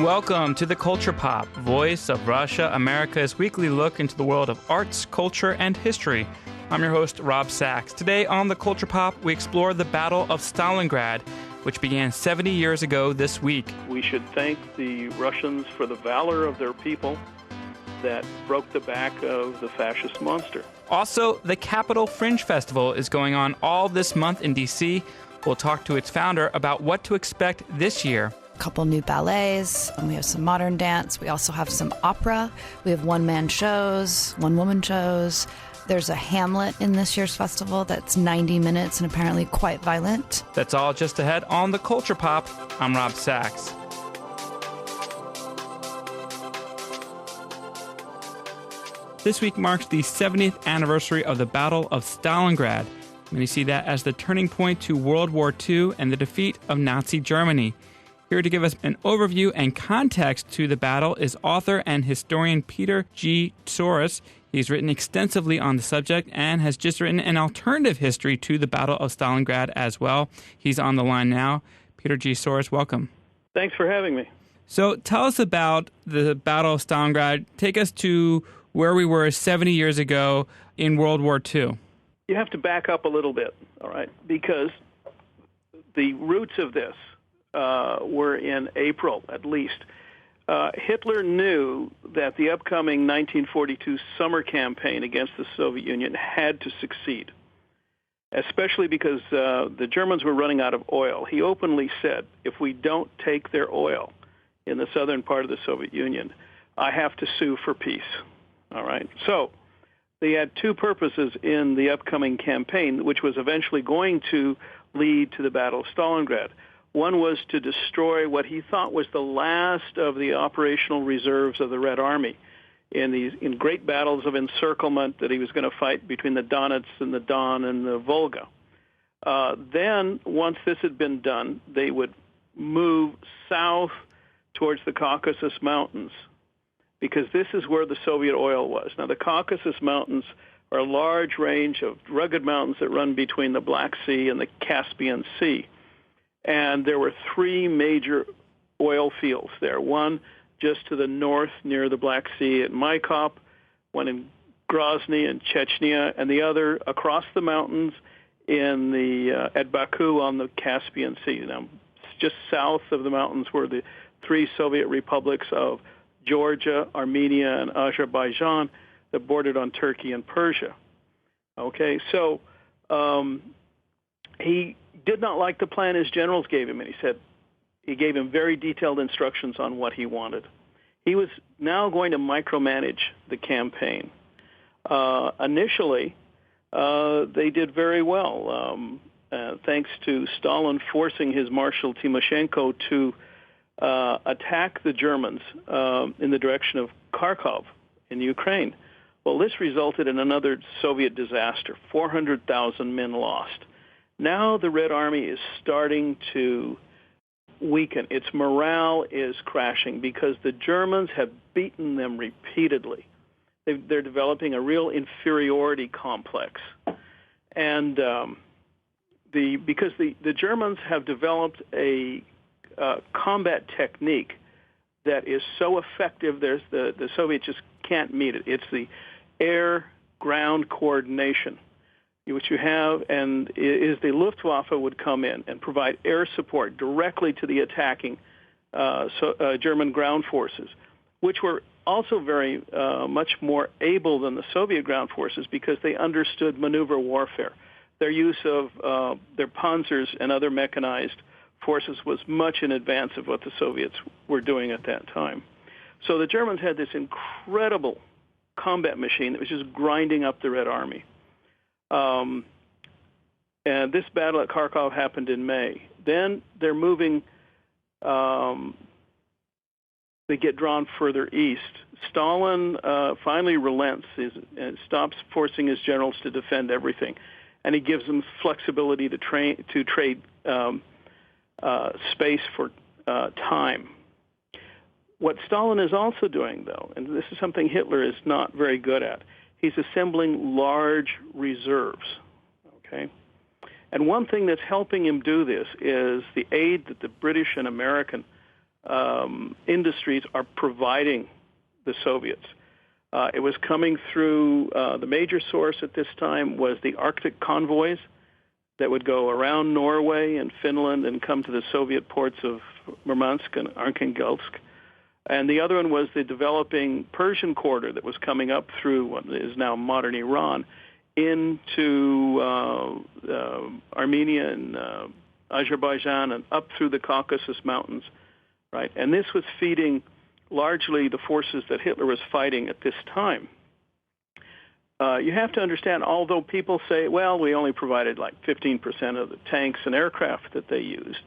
Welcome to the Culture Pop, voice of Russia, America's weekly look into the world of arts, culture, and history. I'm your host, Rob Sachs. Today on the Culture Pop, we explore the Battle of Stalingrad, which began 70 years ago this week. We should thank the Russians for the valor of their people that broke the back of the fascist monster. Also, the Capitol Fringe Festival is going on all this month in D.C. We'll talk to its founder about what to expect this year. A couple new ballets, and we have some modern dance. We also have some opera. We have one-man shows, one-woman shows. There's a Hamlet in this year's festival that's 90 minutes and apparently quite violent. That's all just ahead on the Culture Pop. I'm Rob Sachs. This week marks the 70th anniversary of the Battle of Stalingrad. Many see that as the turning point to World War II and the defeat of Nazi Germany. Here to give us an overview and context to the battle is author and historian Peter G. Tsouras. He's written extensively on the subject and has just written an alternative history to the Battle of Stalingrad as well. He's on the line now. Peter G. Tsouras, welcome. Thanks for having me. So tell us about the Battle of Stalingrad. Take us to where we were 70 years ago in World War II. You have to back up a little bit, all right, because the roots of this were in April, at least. Hitler knew that the upcoming 1942 summer campaign against the Soviet Union had to succeed, especially because the Germans were running out of oil. He openly said, if we don't take their oil in the southern part of the Soviet Union, I have to sue for peace. All right. So they had two purposes in the upcoming campaign, which was eventually going to lead to the Battle of Stalingrad. One was to destroy what he thought was the last of the operational reserves of the Red Army in great battles of encirclement that he was going to fight between the Donets and the Don and the Volga. Then, once this had been done, they would move south towards the Caucasus Mountains, because this is where the Soviet oil was. Now, the Caucasus Mountains are a large range of rugged mountains that run between the Black Sea and the Caspian Sea. And there were three major oil fields there. One just to the north near the Black Sea at Maikop, one in Grozny and Chechnya, and the other across the mountains at Baku on the Caspian Sea. Now, just south of the mountains were the three Soviet republics of Georgia, Armenia, and Azerbaijan that bordered on Turkey and Persia. Okay, so he did not like the plan his generals gave him, and he gave him very detailed instructions on what he wanted. He was now going to micromanage the campaign. Initially, they did very well, thanks to Stalin forcing his Marshal Timoshenko to attack the Germans in the direction of Kharkov in Ukraine. Well, this resulted in another Soviet disaster, 400,000 men lost. Now the Red Army is starting to weaken. Its morale is crashing because the Germans have beaten them repeatedly. They're developing a real inferiority complex. And because the Germans have developed a combat technique that is so effective, the Soviets just can't meet it. It's the air-ground coordination, which you have, and is the Luftwaffe would come in and provide air support directly to the attacking German ground forces, which were also very much more able than the Soviet ground forces because they understood maneuver warfare. Their use of their panzers and other mechanized forces was much in advance of what the Soviets were doing at that time. So the Germans had this incredible combat machine that was just grinding up the Red Army. And this battle at Kharkov happened in May. Then they're moving, they get drawn further east. Stalin finally relents and stops forcing his generals to defend everything. And he gives them flexibility to trade space for time. What Stalin is also doing, though, and this is something Hitler is not very good at, he's assembling large reserves, okay? And one thing that's helping him do this is the aid that the British and American industries are providing the Soviets. It was coming through, the major source at this time was the Arctic convoys that would go around Norway and Finland and come to the Soviet ports of Murmansk and Arkhangelsk. And the other one was the developing Persian corridor that was coming up through what is now modern Iran into Armenia and Azerbaijan and up through the Caucasus Mountains, right? And this was feeding largely the forces that Hitler was fighting at this time. You have to understand, although people say, well, we only provided like 15% of the tanks and aircraft that they used,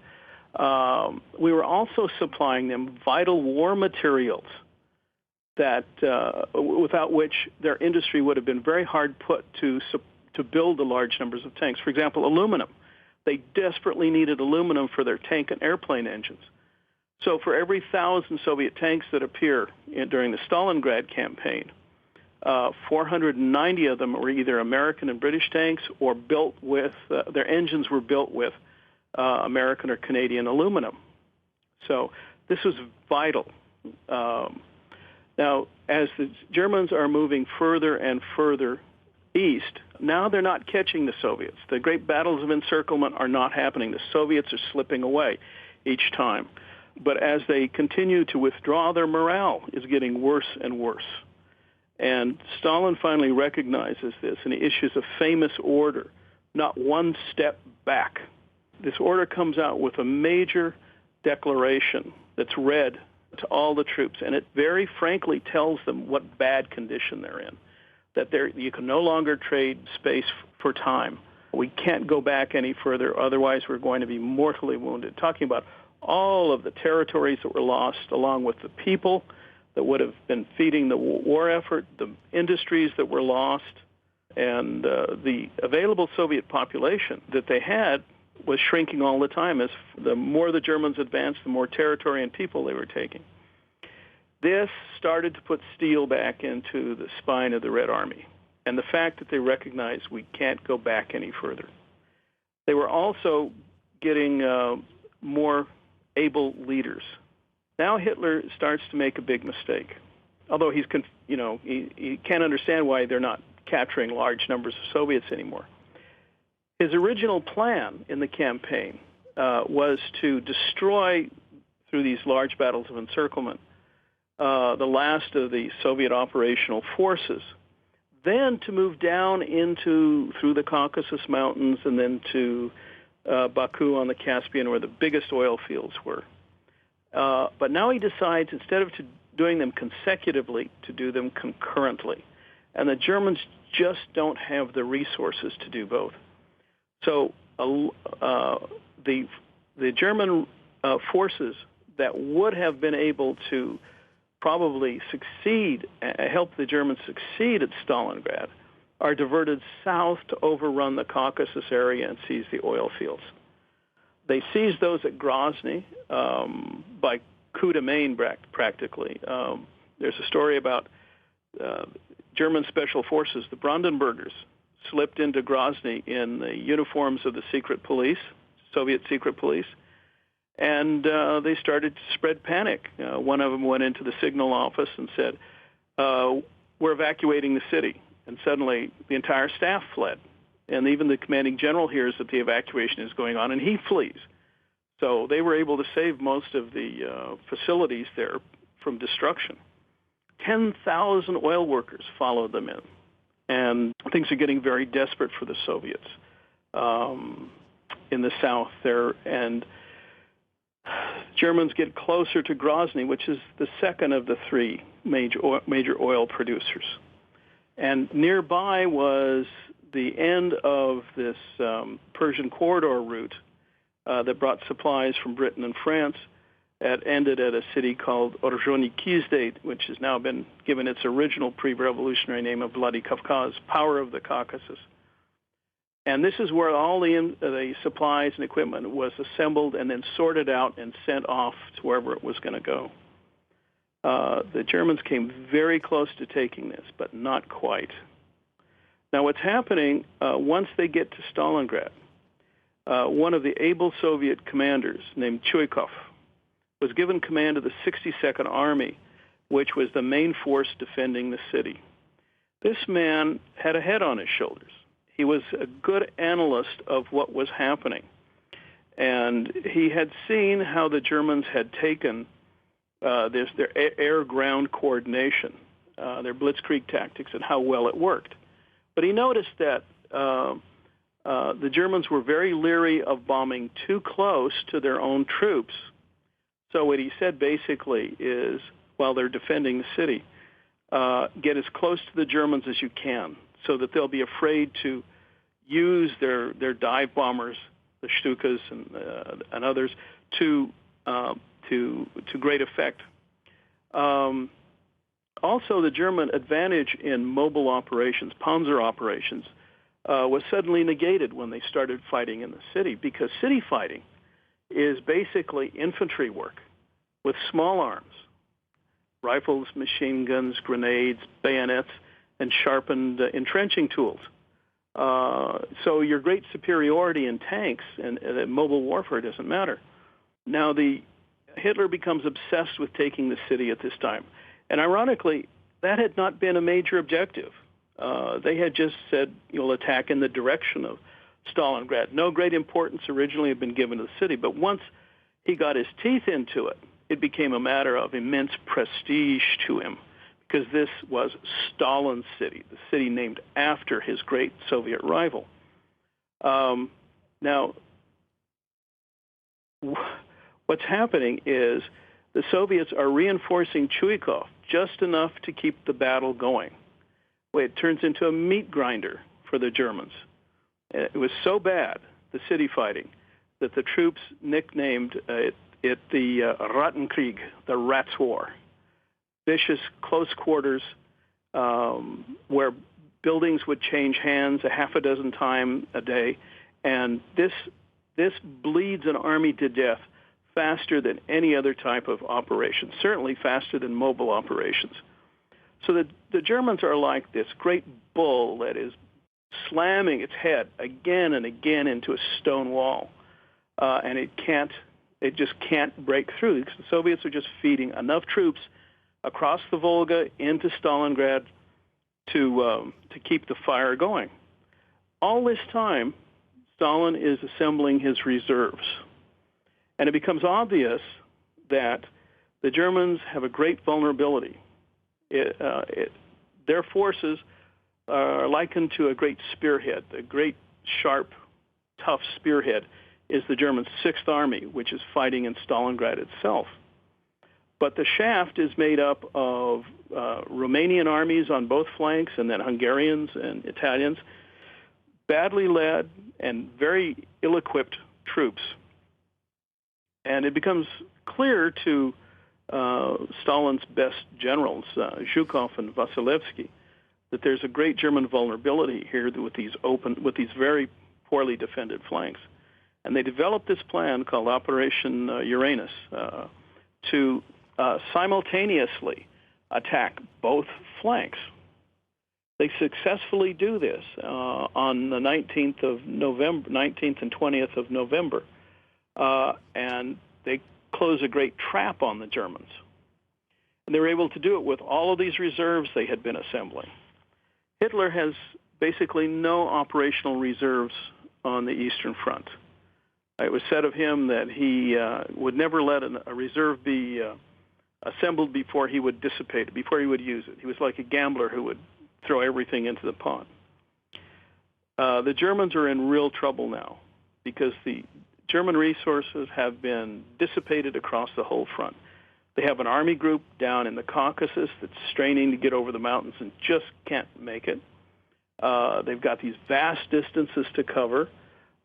we were also supplying them vital war materials that without which their industry would have been very hard put to build the large numbers of tanks. For example, aluminum. They desperately needed aluminum for their tank and airplane engines. So for every 1,000 Soviet tanks that appear during the Stalingrad campaign, 490 of them were either American and British tanks or built with, their engines were built with American or Canadian aluminum. So this was vital. Now, as the Germans are moving further and further east, now they're not catching the Soviets. The great battles of encirclement are not happening. The Soviets are slipping away each time. But as they continue to withdraw, their morale is getting worse and worse. And Stalin finally recognizes this, and he issues a famous order, not one step back. This order comes out with a major declaration that's read to all the troops, and it very frankly tells them what bad condition they're in, that you can no longer trade space for time. We can't go back any further, otherwise we're going to be mortally wounded. Talking about all of the territories that were lost, along with the people that would have been feeding the war effort, the industries that were lost, and the available Soviet population that they had was shrinking all the time. As the more the Germans advanced, the more territory and people they were taking. This started to put steel back into the spine of the Red Army, and the fact that they recognized we can't go back any further. They were also getting more able leaders. Now Hitler starts to make a big mistake. Although he can't understand why they're not capturing large numbers of Soviets anymore. His original plan in the campaign was to destroy, through these large battles of encirclement, the last of the Soviet operational forces, then to move down through the Caucasus Mountains and then to Baku on the Caspian, where the biggest oil fields were. But now he decides, instead of doing them consecutively, to do them concurrently. And the Germans just don't have the resources to do both. So the German forces that would have been able to probably succeed, help the Germans succeed at Stalingrad, are diverted south to overrun the Caucasus area and seize the oil fields. They seized those at Grozny by coup de main, practically. There's a story about German special forces, the Brandenburgers, slipped into Grozny in the uniforms of the secret police, Soviet secret police, and they started to spread panic. One of them went into the signal office and said, we're evacuating the city. And suddenly the entire staff fled. And even the commanding general hears that the evacuation is going on, and he flees. So they were able to save most of the facilities there from destruction. 10,000 oil workers followed them in. And things are getting very desperate for the Soviets in the south there. And Germans get closer to Grozny, which is the second of the three major oil producers. And nearby was the end of this Persian corridor route that brought supplies from Britain and France. It ended at a city called Orjonikizde, which has now been given its original pre-revolutionary name of Vladikavkaz, Power of the Caucasus. And this is where all the supplies and equipment was assembled and then sorted out and sent off to wherever it was going to go. The Germans came very close to taking this, but not quite. Now what's happening, once they get to Stalingrad, one of the able Soviet commanders named Chuikov was given command of the 62nd Army, which was the main force defending the city. This man had a head on his shoulders. He was a good analyst of what was happening. And he had seen how the Germans had taken their air-ground coordination, their blitzkrieg tactics, and how well it worked. But he noticed that the Germans were very leery of bombing too close to their own troops. So what he said basically is, while they're defending the city, get as close to the Germans as you can so that they'll be afraid to use their dive bombers, the Stukas and others, to great effect. Also, the German advantage in mobile operations, Panzer operations, was suddenly negated when they started fighting in the city, because city fighting is basically infantry work with small arms, rifles, machine guns, grenades, bayonets, and sharpened entrenching tools. So your great superiority in tanks and mobile warfare doesn't matter. Now, Hitler becomes obsessed with taking the city at this time. And ironically, that had not been a major objective. They had just said, you'll attack in the direction of Stalingrad. No great importance originally had been given to the city, but once he got his teeth into it, it became a matter of immense prestige to him, because this was Stalin's city, the city named after his great Soviet rival. Now, what's happening is the Soviets are reinforcing Chuikov just enough to keep the battle going. Well, it turns into a meat grinder for the Germans. It was so bad, the city fighting, that the troops nicknamed it the Rattenkrieg, the Rats' War. Vicious close quarters where buildings would change hands a half a dozen times a day, and this bleeds an army to death faster than any other type of operation, certainly faster than mobile operations. So the Germans are like this great bull that is slamming its head again and again into a stone wall, and it just can't break through, because the Soviets are just feeding enough troops across the Volga into Stalingrad to keep the fire going. All this time, Stalin is assembling his reserves. And it becomes obvious that the Germans have a great vulnerability. Their forces are likened to a great spearhead. A great, sharp, tough spearhead is the German Sixth Army, which is fighting in Stalingrad itself. But the shaft is made up of Romanian armies on both flanks, and then Hungarians and Italians, badly led and very ill-equipped troops. And it becomes clear to Stalin's best generals, Zhukov and Vasilevsky, that there's a great German vulnerability here with these very poorly defended flanks. And they developed this plan called Operation Uranus to simultaneously attack both flanks. They successfully do this on the 19th and 20th of November. And they close a great trap on the Germans. And they were able to do it with all of these reserves they had been assembling. Hitler has basically no operational reserves on the Eastern Front. It was said of him that he would never let a reserve be assembled before he would dissipate it, before he would use it. He was like a gambler who would throw everything into the pot. The Germans are in real trouble now, because the German resources have been dissipated across the whole front. They have an army group down in the Caucasus that's straining to get over the mountains and just can't make it. They've got these vast distances to cover,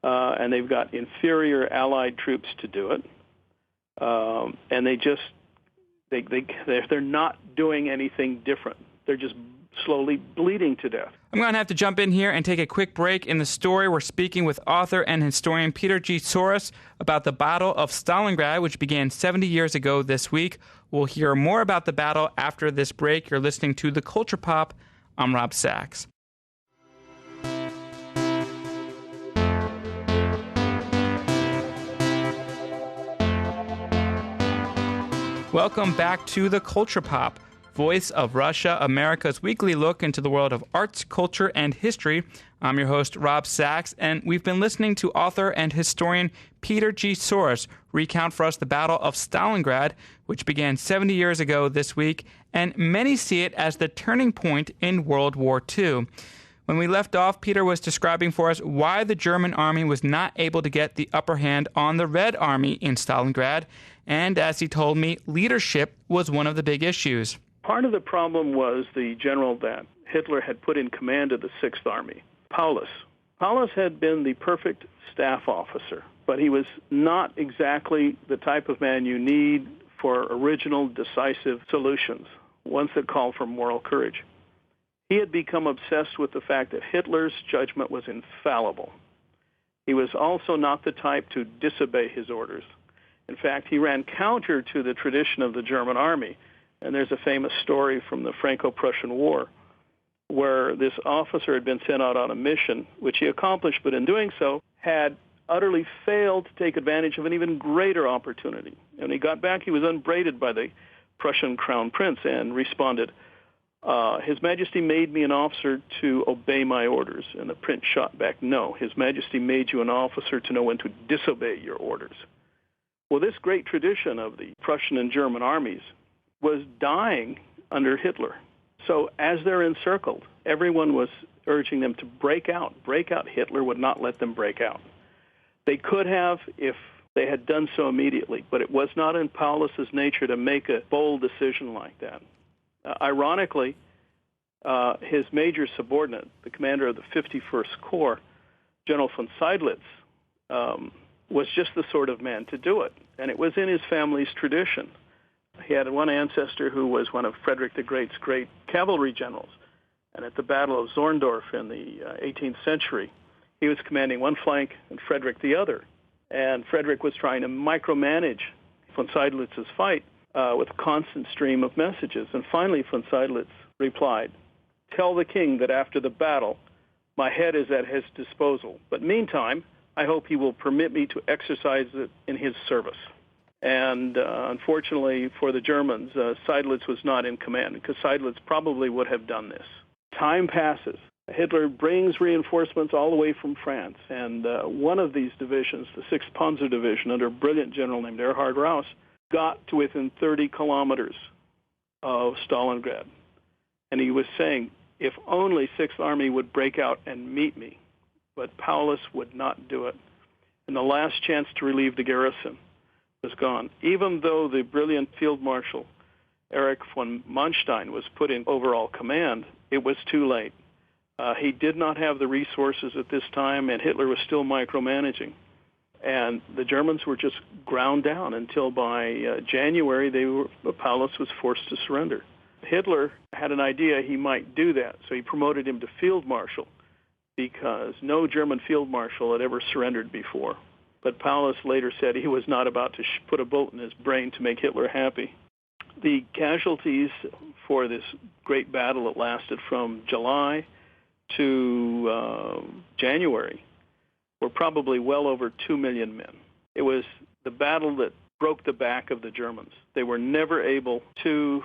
and they've got inferior Allied troops to do it. And they're not doing anything different. They're just slowly bleeding to death. I'm going to have to jump in here and take a quick break. In the story, we're speaking with author and historian Peter G. Tsouras about the Battle of Stalingrad, which began 70 years ago this week. We'll hear more about the battle after this break. You're listening to The Culture Pop. I'm Rob Sachs. Welcome back to The Culture Pop, Voice of Russia, America's weekly look into the world of arts, culture, and history. I'm your host, Rob Sachs, and we've been listening to author and historian Peter G. Tsouras recount for us the Battle of Stalingrad, which began 70 years ago this week, and many see it as the turning point in World War II. When we left off, Peter was describing for us why the German army was not able to get the upper hand on the Red Army in Stalingrad, and as he told me, leadership was one of the big issues. Part of the problem was the general that Hitler had put in command of the Sixth Army, Paulus. Paulus had been the perfect staff officer, but he was not exactly the type of man you need for original, decisive solutions, ones that call for moral courage. He had become obsessed with the fact that Hitler's judgment was infallible. He was also not the type to disobey his orders. In fact, he ran counter to the tradition of the German army. And there's a famous story from the Franco-Prussian War where this officer had been sent out on a mission, which he accomplished, but in doing so had utterly failed to take advantage of an even greater opportunity. And when he got back, he was upbraided by the Prussian crown prince and responded, His Majesty made me an officer to obey my orders. And the prince shot back, no, His Majesty made you an officer to know when to disobey your orders. Well, this great tradition of the Prussian and German armies was dying under Hitler. So as they're encircled, everyone was urging them to break out. Break out. Hitler would not let them break out. They could have if they had done so immediately, but it was not in Paulus's nature to make a bold decision like that. Ironically, his major subordinate, the commander of the 51st Corps, General von Seydlitz, was just the sort of man to do it, and it was in his family's tradition. He had one ancestor who was one of Frederick the Great's great cavalry generals, and at the Battle of Zorndorf in the 18th century, he was commanding one flank and Frederick the other, and Frederick was trying to micromanage von Seydlitz's fight with a constant stream of messages, and finally von Seydlitz replied, "Tell the king that after the battle, my head is at his disposal, but meantime, I hope he will permit me to exercise it in his service." And unfortunately for the Germans, Seydlitz was not in command, because Seydlitz probably would have done this. Time passes. Hitler brings reinforcements all the way from France, and one of these divisions, the 6th Panzer Division, under a brilliant general named Erhard Raus, got to within 30 kilometers of Stalingrad. And he was saying, if only 6th Army would break out and meet me. But Paulus would not do it. And the last chance to relieve the garrison was gone. Even though the brilliant Field Marshal Erich von Manstein was put in overall command, it was too late. He did not have the resources at this time, and Hitler was still micromanaging. And the Germans were just ground down until by January, Paulus was forced to surrender. Hitler had an idea he might do that, so he promoted him to Field Marshal, because no German field marshal had ever surrendered before. But Paulus later said he was not about to put a bullet in his brain to make Hitler happy. The casualties for this great battle that lasted from July to January were probably well over 2 million men. It was the battle that broke the back of the Germans. They were never able to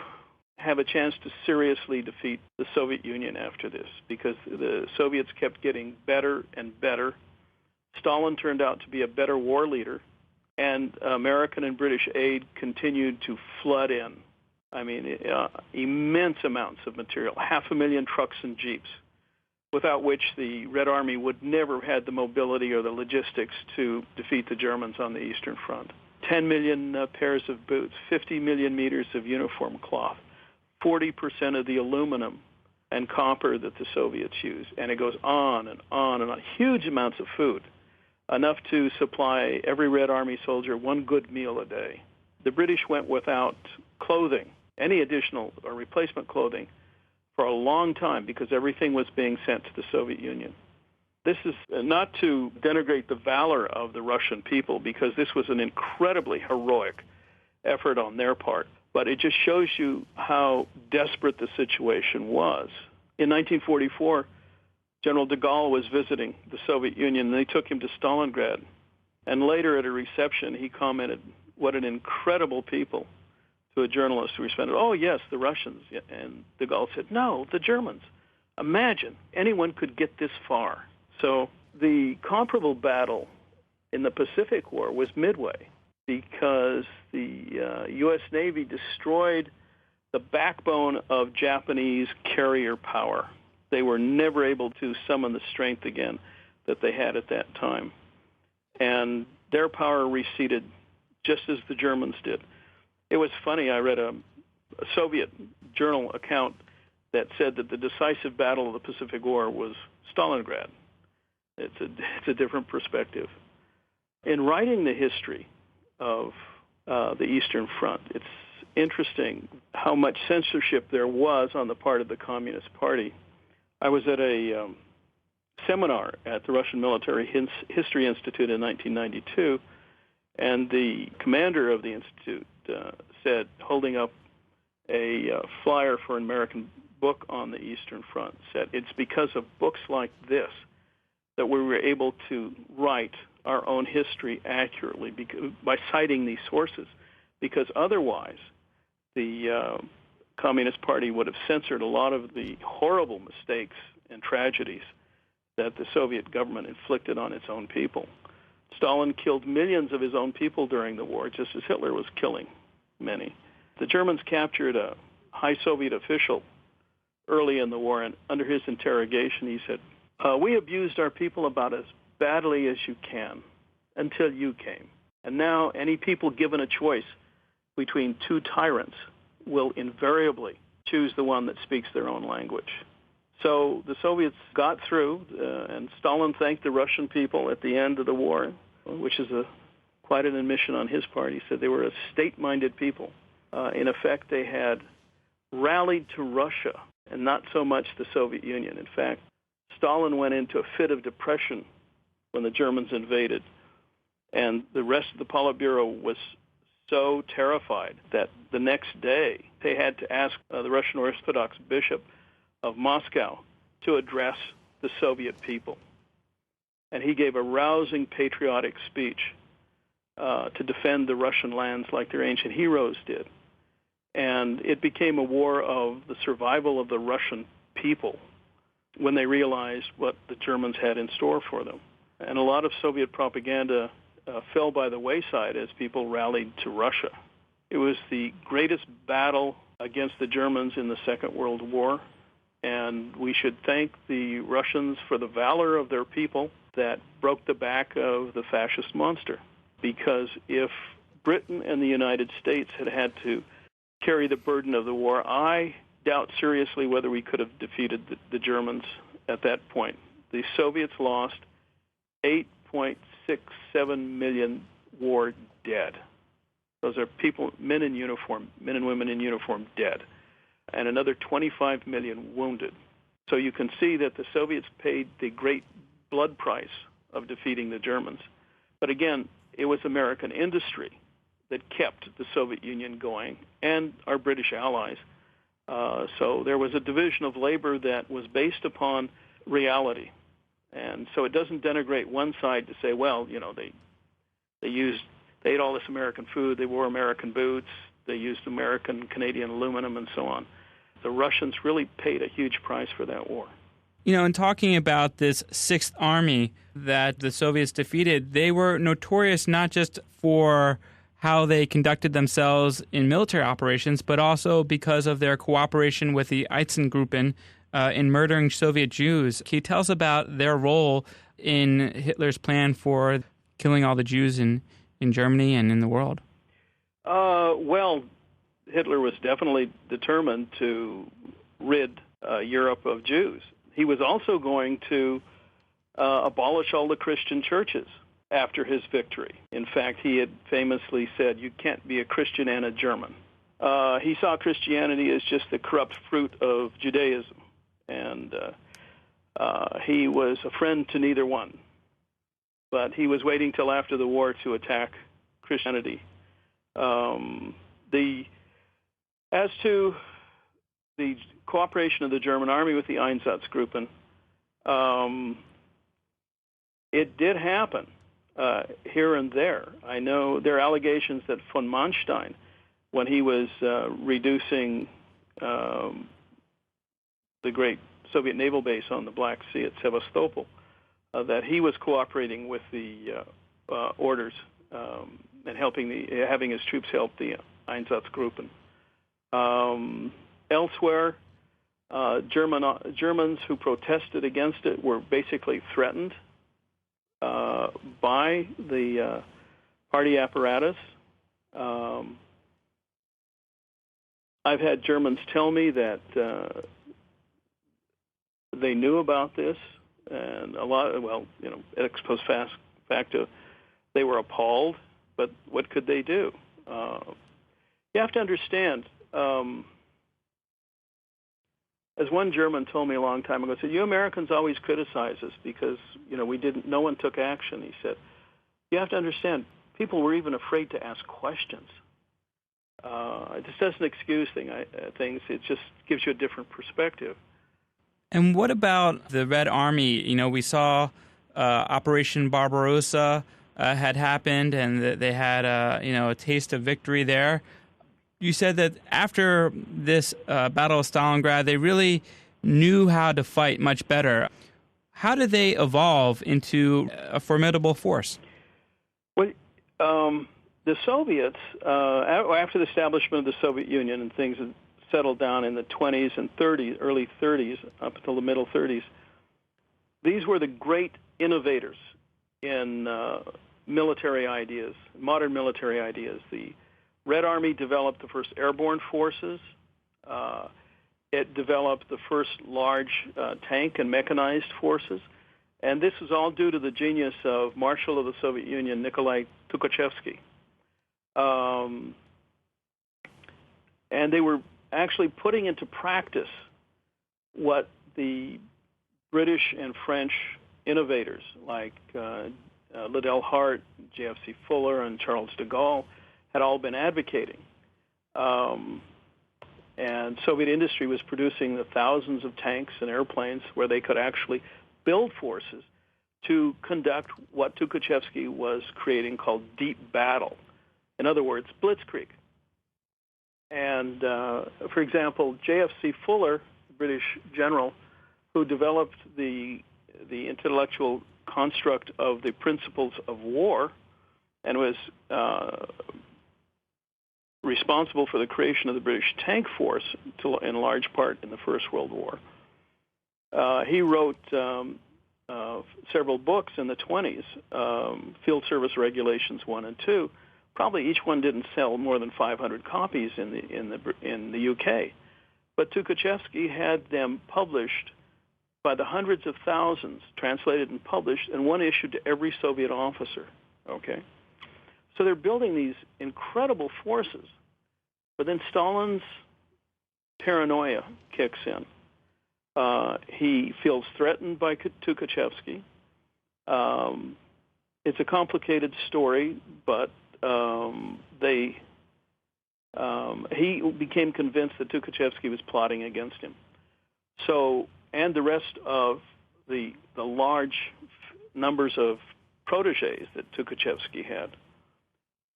have a chance to seriously defeat the Soviet Union after this, because the Soviets kept getting better and better. Stalin turned out to be a better war leader, and American and British aid continued to flood in. I mean, immense amounts of material, 500,000 trucks and jeeps, without which the Red Army would never have had the mobility or the logistics to defeat the Germans on the Eastern Front. 10 million pairs of boots, 50 million meters of uniform cloth, 40% of the aluminum and copper that the Soviets use. And it goes on and on and on. Huge amounts of food, enough to supply every Red Army soldier one good meal a day. The British went without clothing, any additional or replacement clothing, for a long time because everything was being sent to the Soviet Union. This is not to denigrate the valor of the Russian people, because this was an incredibly heroic effort on their part, but it just shows you how desperate the situation was. In 1944, General de Gaulle was visiting the Soviet Union, and they took him to Stalingrad. And later at a reception, he commented, "What an incredible people to a journalist who responded, "Oh, yes, the Russians." And de Gaulle said, "No, the Germans. Imagine anyone could get this far." So the comparable battle in the Pacific War was Midway, because the U.S. Navy destroyed the backbone of Japanese carrier power. They were never able to summon the strength again that they had at that time. And their power receded just as the Germans did. It was funny, I read a Soviet journal account that said that the decisive battle of the Pacific War was Stalingrad. It's a different perspective. In writing the history of the Eastern Front, it's interesting how much censorship there was on the part of the Communist Party. I was at a seminar at the Russian Military History Institute in 1992, and the commander of the institute said, holding up a flyer for an American book on the Eastern Front, said, "It's because of books like this that we were able to write our own history accurately by citing these sources, because otherwise the Communist Party would have censored a lot of the horrible mistakes and tragedies that the Soviet government inflicted on its own people." Stalin killed millions of his own people during the war, just as Hitler was killing many. The Germans captured a high Soviet official early in the war, and under his interrogation he said, "We abused our people about as badly as you can until you came. And now any people given a choice between two tyrants will invariably choose the one that speaks their own language." So the Soviets got through, and Stalin thanked the Russian people at the end of the war, which is quite an admission on his part. He said they were a state-minded people. In effect, they had rallied to Russia and not so much the Soviet Union. In fact, Stalin went into a fit of depression when the Germans invaded, and the rest of the Politburo was so terrified that the next day they had to ask the Russian Orthodox Bishop of Moscow to address the Soviet people. And he gave a rousing patriotic speech to defend the Russian lands like their ancient heroes did. And it became a war of the survival of the Russian people when they realized what the Germans had in store for them. And a lot of Soviet propaganda fell by the wayside as people rallied to Russia. It was the greatest battle against the Germans in the Second World War, and we should thank the Russians for the valor of their people that broke the back of the fascist monster. Because if Britain and the United States had had to carry the burden of the war, I doubt seriously whether we could have defeated the Germans at that point. The Soviets lost 8.67 million war dead. Those are people, men in uniform, men and women in uniform dead, and another 25 million wounded. So you can see that the Soviets paid the great blood price of defeating the Germans. But again, it was American industry that kept the Soviet Union going and our British allies. So there was a division of labor that was based upon reality. And so it doesn't denigrate one side to say, well, you know, they ate all this American food, they wore American boots, they used American, Canadian aluminum, and so on. The Russians really paid a huge price for that war. You know, in talking about this Sixth Army that the Soviets defeated, they were notorious not just for how they conducted themselves in military operations, but also because of their cooperation with the Einsatzgruppen in murdering Soviet Jews. Can you tell us about their role in Hitler's plan for killing all the Jews in Germany and in the world? Well, Hitler was definitely determined to rid Europe of Jews. He was also going to abolish all the Christian churches after his victory. In fact, he had famously said, you can't be a Christian and a German. He saw Christianity as just the corrupt fruit of Judaism, and he was a friend to neither one. But he was waiting till after the war to attack Christianity. As to the cooperation of the German army with the Einsatzgruppen, it did happen here and there. I know there are allegations that von Manstein when he was reducing the great Soviet naval base on the Black Sea at Sevastopol, that he was cooperating with the orders and having his troops help the Einsatzgruppen. Elsewhere, Germans who protested against it were basically threatened by the party apparatus. I've had Germans tell me that they knew about this, and ex post facto, they were appalled, but what could they do? You have to understand, as one German told me a long time ago, said, "You Americans always criticize us because no one took action." He said, "You have to understand, people were even afraid to ask questions." This doesn't excuse things; it just gives you a different perspective. And what about the Red Army? We saw Operation Barbarossa had happened, and they had a taste of victory there. You said that after this Battle of Stalingrad, they really knew how to fight much better. How did they evolve into a formidable force? Well, the Soviets, after the establishment of the Soviet Union and things had settled down in the 20s and 30s, early 30s, up until the middle 30s, these were the great innovators in military ideas, modern military ideas. The Red Army developed the first airborne forces. It developed the first large tank and mechanized forces. And this was all due to the genius of Marshal of the Soviet Union, Nikolai Tukhachevsky. And they were actually putting into practice what the British and French innovators like Liddell Hart, J.F.C. Fuller, and Charles de Gaulle had all been advocating. And Soviet industry was producing the thousands of tanks and airplanes where they could actually build forces to conduct what Tukhachevsky was creating called deep battle. In other words, blitzkrieg. And, for example, J.F.C. Fuller, British general, who developed the intellectual construct of the principles of war and was responsible for the creation of the British tank force in large part in the First World War. He wrote several books in the 20s, Field Service Regulations 1 and 2. Probably each one didn't sell more than 500 copies in the UK. But Tukhachevsky had them published by the hundreds of thousands, translated and published, and one issued to every Soviet officer. Okay? So they're building these incredible forces, but then Stalin's paranoia kicks in. He feels threatened by Tukhachevsky. It's a complicated story, but he became convinced that Tukhachevsky was plotting against him. So, and the rest of the large numbers of protégés that Tukhachevsky had.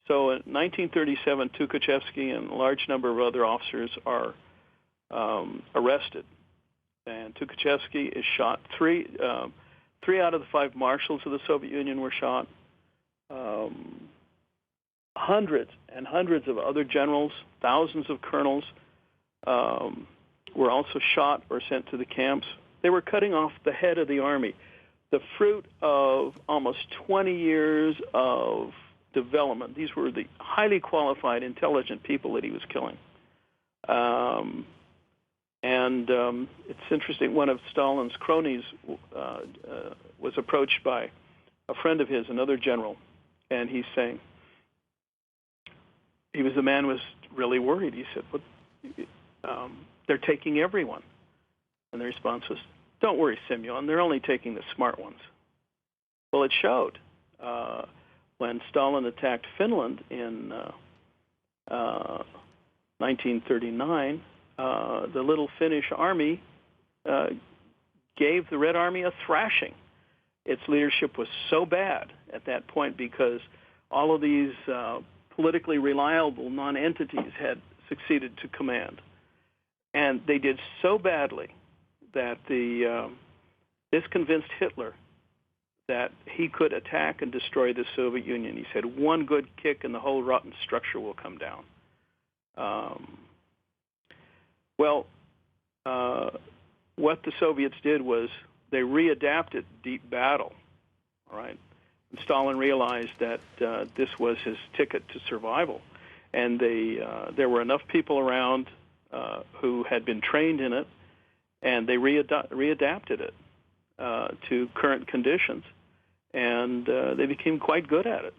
So in 1937, Tukhachevsky and a large number of other officers are arrested. And Tukhachevsky is shot. Three out of the 5 marshals of the Soviet Union were shot. Hundreds and hundreds of other generals, thousands of colonels were also shot or sent to the camps. They were cutting off the head of the army, the fruit of almost 20 years of development. These were the highly qualified, intelligent people that he was killing. It's interesting, one of Stalin's cronies was approached by a friend of his, another general, and he's saying, the man was really worried. He said, they're taking everyone. And the response was, don't worry, Simeon, they're only taking the smart ones. Well, it showed. When Stalin attacked Finland in 1939, the little Finnish army gave the Red Army a thrashing. Its leadership was so bad at that point because all of these politically reliable non-entities had succeeded to command. And they did so badly that this convinced Hitler that he could attack and destroy the Soviet Union. He said, one good kick and the whole rotten structure will come down. What the Soviets did was they readapted deep battle, all right? And Stalin realized that this was his ticket to survival. And there were enough people around who had been trained in it, and they readapted it to current conditions, and they became quite good at it.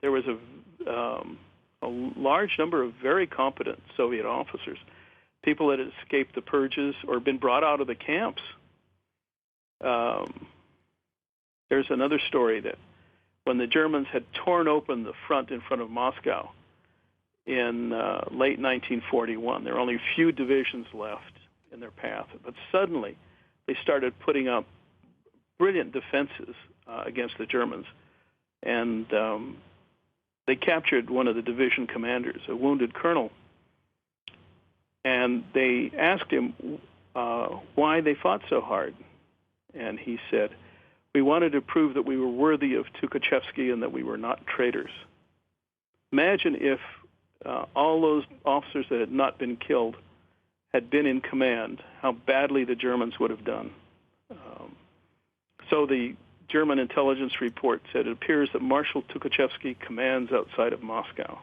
There was a large number of very competent Soviet officers, people that had escaped the purges or been brought out of the camps. There's another story that when the Germans had torn open the front in front of Moscow in late 1941, there were only a few divisions left in their path, but suddenly they started putting up brilliant defenses against the Germans, and they captured one of the division commanders, a wounded colonel, and they asked him why they fought so hard, and he said, we wanted to prove that we were worthy of Tukhachevsky and that we were not traitors. Imagine if all those officers that had not been killed had been in command, how badly the Germans would have done. So the German intelligence report said it appears that Marshal Tukhachevsky commands outside of Moscow.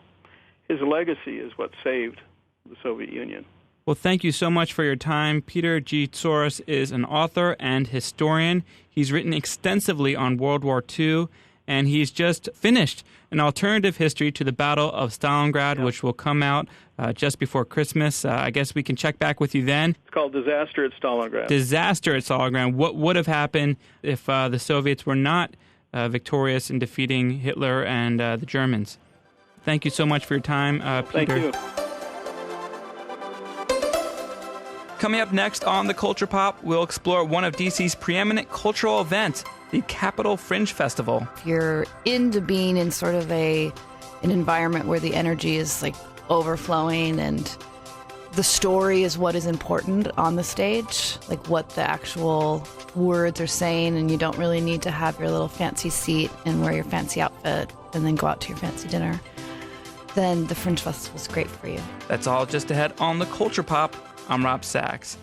His legacy is what saved the Soviet Union. Well, thank you so much for your time. Peter G. Tsouras is an author and historian. He's written extensively on World War II, and he's just finished an alternative history to the Battle of Stalingrad, which will come out just before Christmas. I guess we can check back with you then. It's called Disaster at Stalingrad. Disaster at Stalingrad. What would have happened if the Soviets were not victorious in defeating Hitler and the Germans? Thank you so much for your time, Peter. Thank you. Coming up next on The Culture Pop, we'll explore one of DC's preeminent cultural events, the Capitol Fringe Festival. If you're into being in sort of an environment where the energy is like overflowing and the story is what is important on the stage, like what the actual words are saying, and you don't really need to have your little fancy seat and wear your fancy outfit and then go out to your fancy dinner, then the Fringe Festival is great for you. That's all just ahead on The Culture Pop. I'm Rob Sachs.